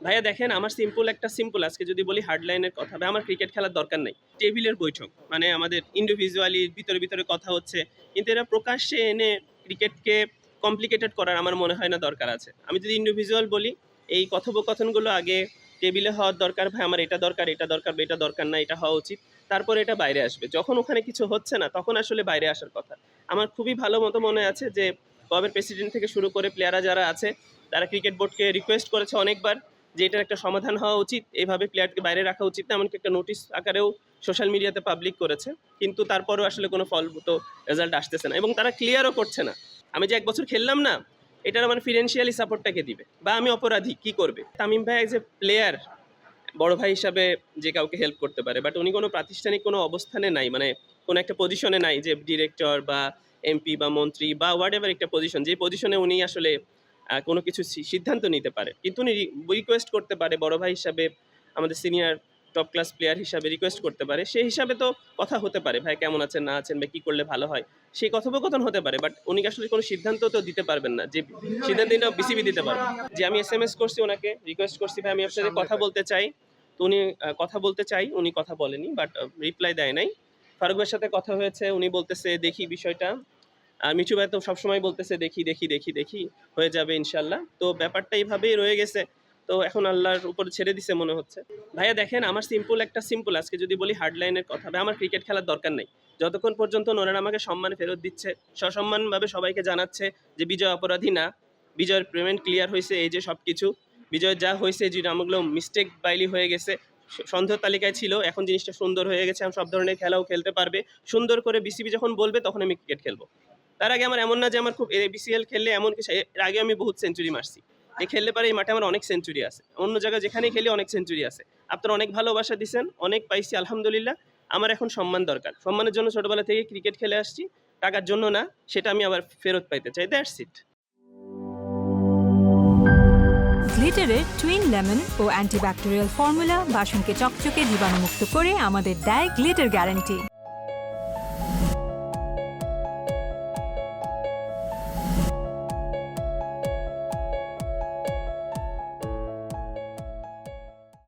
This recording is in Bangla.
ভাইয়া দেখেন আমার সিম্পল আজকে যদি বলি হার্ডলাইনের কথা ভাই আমার ক্রিকেট খেলার দরকার নাই। টেবিলের বৈঠক মানে আমাদের ইন্ডিভিজুয়ালি ভিতরে কথা হচ্ছে। কিন্তু এরা প্রকাশ্যে এনে ক্রিকেটকে কমপ্লিকেটেড করার আমার মনে হয় না দরকার আছে। আমি যদি ইন্ডিভিজুয়াল বলি এই কথোপকথনগুলো আগে টেবিলে হওয়ার দরকার ভাই আমার এটা দরকার, এটা দরকার, এটা দরকার না, এটা হওয়া উচিত। তারপরে এটা বাইরে আসবে। যখন ওখানে কিছু হচ্ছে না তখন আসলে বাইরে আসার কথা। আমার খুবই ভালো মতো মনে আছে যে ক্লাবের প্রেসিডেন্ট থেকে শুরু করে প্লেয়াররা যারা আছে তারা ক্রিকেট বোর্ডকে রিকোয়েস্ট করেছে অনেকবার যে এটার একটা সমাধান হওয়া উচিত, এইভাবে প্লেয়ারকে বাইরে রাখা উচিত না, এমনকি একটা নোটিশ আকারেও সোশ্যাল মিডিয়াতে পাবলিক করেছে। কিন্তু তারপরেও আসলে কোনো ফলভূত রেজাল্ট আসতেছে না এবং তারা ক্লিয়ারও করছে না। আমি যে ১ বছর খেললাম না, এটার আমার ফিনান্সিয়ালি সাপোর্টটাকে দিবে বা আমি অপরাধী কি করবে? তামিম ভাই এজ এ প্লেয়ার বড় ভাই হিসাবে যে কাউকে হেল্প করতে পারে, বাট উনি কোনো প্রাতিষ্ঠানিক কোনো অবস্থানে নাই, মানে কোনো একটা পজিশনে নাই যে ডিরেক্টর বা এমপি বা মন্ত্রী বা হোয়াট এভার একটা পজিশন, যে পজিশনে উনি আসলে কোনো কিছু সিদ্ধান্ত নিতে পারে। কিন্তু উনি রিকোয়েস্ট করতে পারে বড় ভাই হিসাবে, আমাদের সিনিয়র টপ ক্লাস প্লেয়ার হিসাবে রিকোয়েস্ট করতে পারে। সেই হিসাবে তো কথা হতে পারে, ভাই কেমন আছেন না আছেন বা কী করলে ভালো হয়, সেই কথোপকথন হতে পারে। বাট উনি আসলে কোনো সিদ্ধান্ত তো দিতে পারবেন না, যে সিদ্ধান্তটা বিসিবি দিতে পারবে। যে আমি এসএমএস করছি ওনাকে, রিকোয়েস্ট করছি ভাই আমি আপনার সাথে কথা বলতে চাই। তো উনি কথা বলতে চাই, উনি কথা বলেনি, বাট রিপ্লাই দেয় নাই। ফারুক ভাইয়ের সাথে কথা হয়েছে, উনি বলতেছে দেখি বিষয়টা। আর মিঠু ভাই তো সবসময় বলতেছে দেখি হয়ে যাবে ইনশাল্লাহ। তো ব্যাপারটা এইভাবেই রয়ে গেছে। তো এখন আল্লাহর উপর ছেড়ে দিছে মনে হচ্ছে। ভাইয়া দেখেন আমার সিম্পল আজকে যদি বলি হার্ডলাইনের কথা ভাই আমার ক্রিকেট খেলার দরকার নেই। যতক্ষণ পর্যন্ত ওনারা আমাকে সম্মান ফেরত দিচ্ছে, সসম্মানভাবে সবাইকে জানাচ্ছে যে বিজয় অপরাধী না, বিজয়ের পেমেন্ট ক্লিয়ার হয়েছে, এই যে সব কিছু বিজয়ের যা হয়েছে যে নামগুলো মিস্টেক বাইলি হয়ে গেছে, সন্দেহ তালিকায় ছিল, এখন জিনিসটা সুন্দর হয়ে গেছে, আমি সব ধরনের খেলাও খেলতে পারবে সুন্দর করে। বিসিবি যখন বলবে তখন আমি ক্রিকেট খেলবো। তার আগে আমার এমন না যে আমার খুব বিসিএল খেললে এমন কিছু, এর আগে আমি বহুত সেঞ্চুরি মারছি, এই খেললে পারে এই মাঠে আমার অনেক সেঞ্চুরি আছে, অন্য জায়গায় যেখানেই খেলি অনেক সেঞ্চুরি আছে। আপনারা অনেক ভালোবাসা দিচ্ছেন, অনেক পাইছি আলহামদুলিল্লাহ। আমার এখন সম্মান দরকার, সম্মানের জন্য ছোটবেলা থেকে ক্রিকেট খেলে আসছি, টাকার জন্য না, সেটা আমি আবার ফেরত পাইতে চাই, দ্যাটস ইট। গ্লিটারের টুইন লেমন ও অ্যান্টিব্যাকটেরিয়াল ফর্মুলা বাসনকে চকচকে জীবাণুমুক্ত করে আমাদের দেয় গ্লিটার গ্যারান্টি।